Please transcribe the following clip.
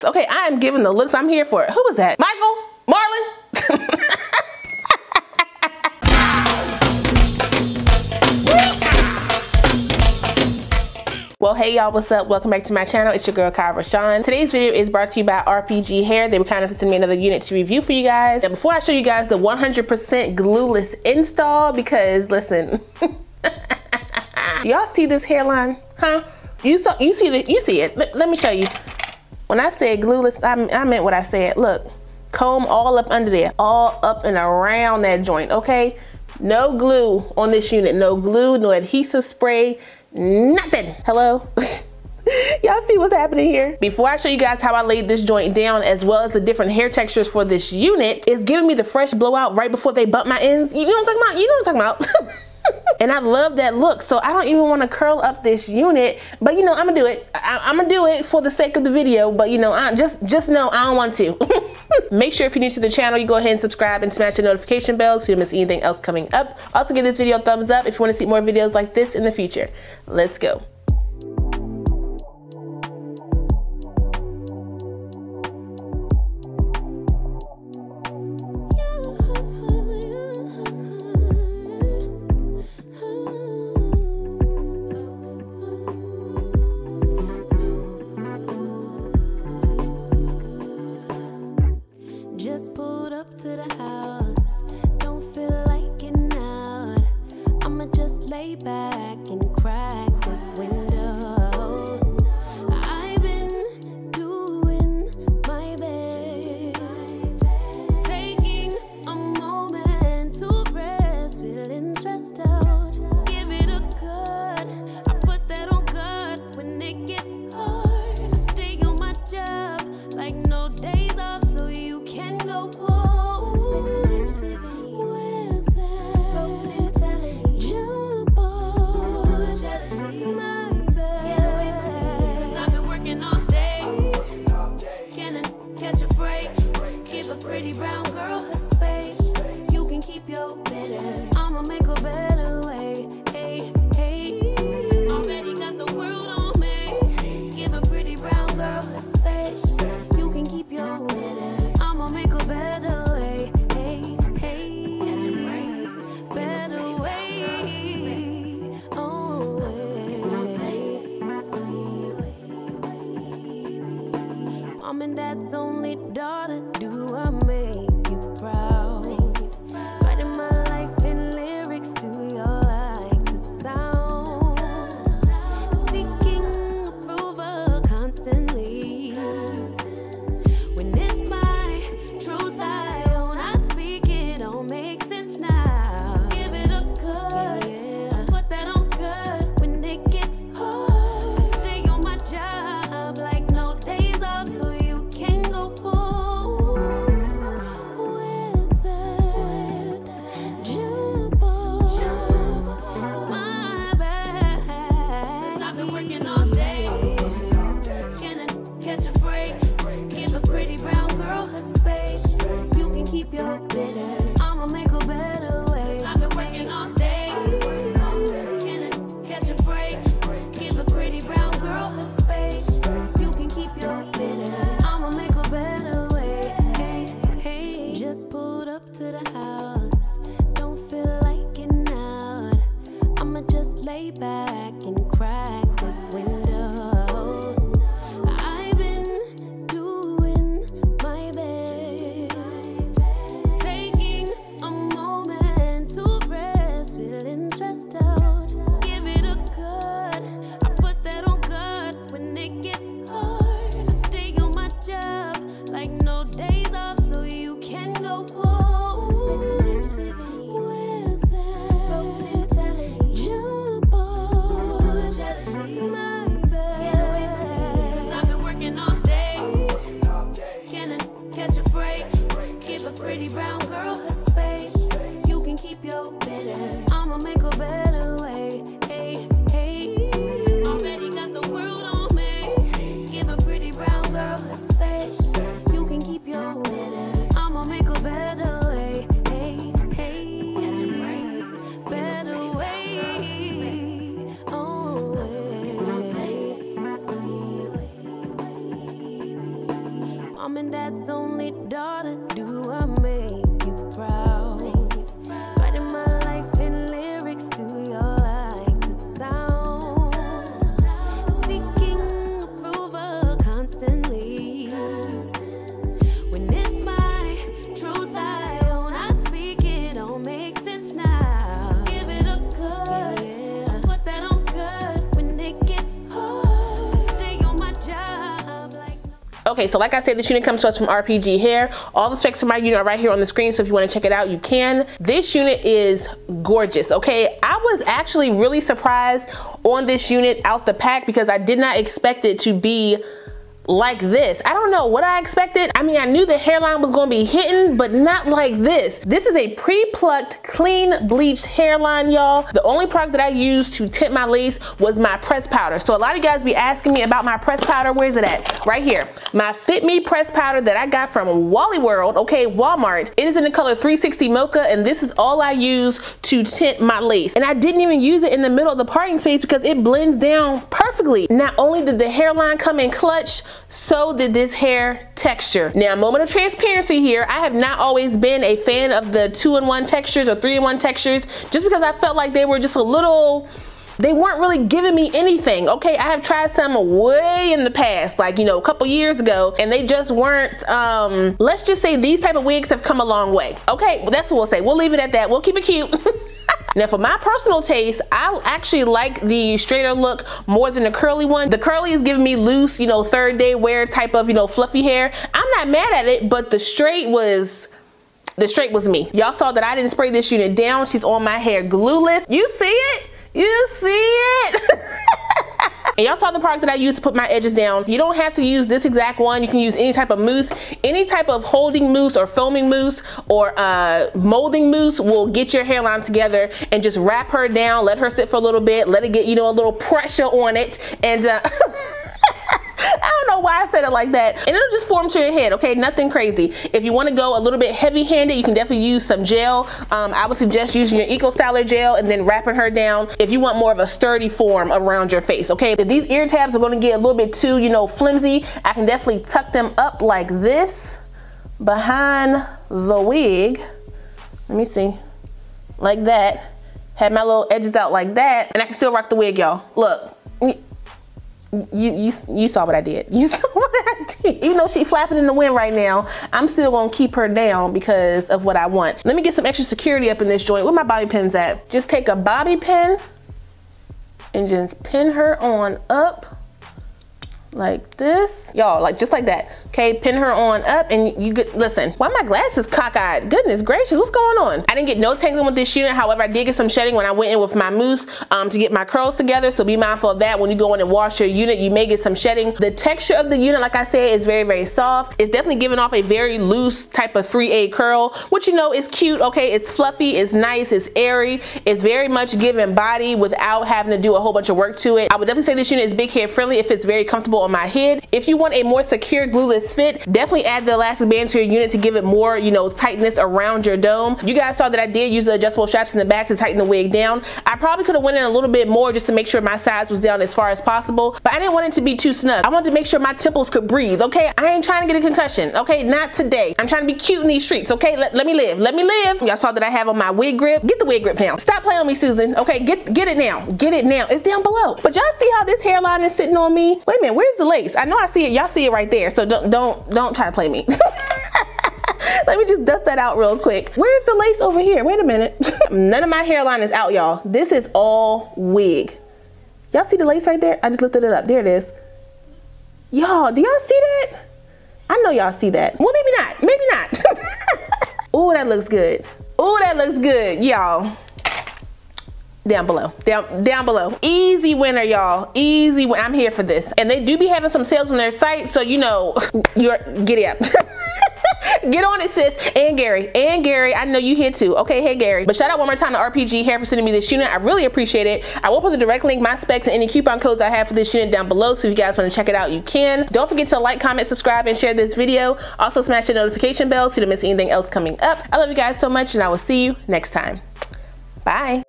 Okay, I am giving the looks. I'm here for it. Who was that? Michael? Marlon? Well, hey y'all, what's up? Welcome back to my channel. It's your girl, Kie RaShon. Today's video is brought to you by RPGHair. They were kind enough to send me another unit to review for you guys. And before I show you guys the 100% glueless install, because listen, y'all see this hairline, huh? You see it. Let me show you. When I said glueless, I meant what I said. Look, comb all up under there, all up and around that joint, okay? No glue on this unit, no glue, no adhesive spray, nothing. Hello? Y'all see what's happening here? Before I show you guys how I laid this joint down, as well as the different hair textures for this unit, it's giving me the fresh blowout right before they bump my ends. You know what I'm talking about? You know what I'm talking about. And I love that look, so I don't even want to curl up this unit, but you know, I'm gonna do it. I'm gonna do it for the sake of the video, but you know, just know I don't want to. Make sure if you're new to the channel, you go ahead and subscribe and smash the notification bell so you don't miss anything else coming up. Also give this video a thumbs up if you want to see more videos like this in the future. Let's go. Just pulled up to the house, don't feel like getting out. I'ma just lay back and crack this window. I've been doing my best, taking a moment to rest, feeling stressed out. Give it a good, I put that on guard when it gets hard. I stay on my job like no days off, so you can go home with that, jump on, jealousy, my bad. Get away from me, 'cause I've been working all day. Can I catch a break? Give a pretty brown girl her space. You can keep your bitter, I'ma make a better way. Hey, hey, already got the world on me. Give a pretty brown girl her space. You can keep your bitter, I'ma make a better way. Hey, hey, catch a break, better way. Oh, Mom and Dad's only daughter, do I make you proud? Writing my life in lyrics, do you like the sound? Seeking approval constantly. When it's my truth I own, I speak, it don't make sense now. Give it a good, I put that on good when it gets hard. I stay on my job like no days off, so you can go home with that, jump on, my bad. 'Cause I've been working all day. Can I catch a break? Give a pretty brown girl her space. You can keep your bitter, I'ma make a better way. 'Cause I've been working all day. Can I catch a break? Give a pretty brown girl her space. You can keep your bitter, I'ma make a better way. Hey, hey, just pulled up to the house, don't feel like getting out. I'ma just lay back and crack this window. I've been doing my best, taking Mom and dad's only daughter, do I make you proud? Writing my life in lyrics, do y'all like the sound? Seeking approval constantly. When it's my truth I own, I speak it, don't make sense now. Give it a cut, yeah. Put that on good when it gets hard. I stay on my job like. Okay, so like I said, this unit comes to us from RPGHair. All the specs of my unit are right here on the screen, so if you want to check it out, you can. This unit is gorgeous, okay? I was actually really surprised on this unit out the pack because I did not expect it to be like this. I don't know what I expected. I mean, I knew the hairline was gonna be hitting, but not like this. This is a pre-plucked, clean, bleached hairline, y'all. The only product that I used to tint my lace was my press powder. So a lot of you guys be asking me about my press powder. Where's it at? Right here. My Fit Me press powder that I got from Wally World, okay, Walmart. It is in the color 360 Mocha, and this is all I use to tint my lace. And I didn't even use it in the middle of the parting space because it blends down perfectly. Not only did the hairline come in clutch, so did this hair texture. Now, moment of transparency here. I have not always been a fan of the 2-in-1 textures or 3-in-1 textures just because I felt like they were just a little, they weren't really giving me anything. Okay, I have tried some way in the past, like, you know, a couple years ago, and they just weren't, let's just say these type of wigs have come a long way. Okay, well, that's what we'll say. We'll leave it at that. We'll keep it cute. Now for my personal taste, I actually like the straighter look more than the curly one. The curly is giving me loose, you know, third day wear type of, you know, fluffy hair. I'm not mad at it, but the straight was me. Y'all saw that I didn't spray this unit down. She's on my hair glueless. You see it? You see it? And y'all saw the product that I used to put my edges down. You don't have to use this exact one. You can use any type of mousse. Any type of holding mousse or foaming mousse or molding mousse will get your hairline together and just wrap her down, let her sit for a little bit, let it get, you know, a little pressure on it, and I don't know why I said it like that. And it'll just form to your head, okay? Nothing crazy. If you want to go a little bit heavy-handed, you can definitely use some gel. I would suggest using your 𝐼𝐸 gel and then wrapping her down if you want more of a sturdy form around your face, okay? If these ear tabs are going to get a little bit too, you know, flimsy, I can definitely tuck them up like this behind the wig. Let me see. Like that. Have my little edges out like that, and I can still rock the wig, y'all. Look. You saw what I did. You saw what I did. Even though she's flapping in the wind right now, I'm still gonna keep her down because of what I want. Let me get some extra security up in this joint. Where my bobby pins at? Just take a bobby pin and just pin her on up like this. Y'all, like just like that. Okay, pin her on up and you get, listen, why my glasses cockeyed? Goodness gracious, what's going on? I didn't get no tangling with this unit. However, I did get some shedding when I went in with my mousse to get my curls together. So be mindful of that. When you go in and wash your unit, you may get some shedding. The texture of the unit, like I said, is very, very soft. It's definitely giving off a very loose type of 3A curl, which you know is cute, okay? It's fluffy, it's nice, it's airy. It's very much giving body without having to do a whole bunch of work to it. I would definitely say this unit is big hair friendly if it's very comfortable on my head. If you want a more secure glueless fit, definitely add the elastic band to your unit to give it more, you know, tightness around your dome. You guys saw that I did use the adjustable straps in the back to tighten the wig down. I probably could have went in a little bit more just to make sure my sides was down as far as possible, but I didn't want it to be too snug. I wanted to make sure my temples could breathe, okay? I ain't trying to get a concussion, okay? Not today. I'm trying to be cute in these streets, okay? Let me live. Let me live. Y'all saw that I have on my wig grip. Get the wig grip now. Stop playing on me, Susan. Okay, get it now. Get it now. It's down below. But y'all see how this hairline is sitting on me? Wait a minute, where's the lace? I know I see it. Y'all see it right there. So don't try to play me. Let me just dust that out real quick. Where's the lace over here? Wait a minute. None of my hairline is out, y'all. This is all wig. Y'all see the lace right there? I just lifted it up. There it is. Y'all, do y'all see that? I know y'all see that. Well, maybe not. Maybe not. Ooh, that looks good. Ooh, that looks good, y'all. Down below, down below. Easy winner, y'all. Easy win. I'm here for this. And they do be having some sales on their site, so you know, get it up. Get on it, sis. And Gary, I know you here too. Okay, hey Gary. But shout out one more time to RPGHair for sending me this unit. I really appreciate it. I will put the direct link, my specs, and any coupon codes I have for this unit down below, so if you guys want to check it out, you can. Don't forget to like, comment, subscribe, and share this video. Also smash the notification bell so you don't miss anything else coming up. I love you guys so much, and I will see you next time. Bye.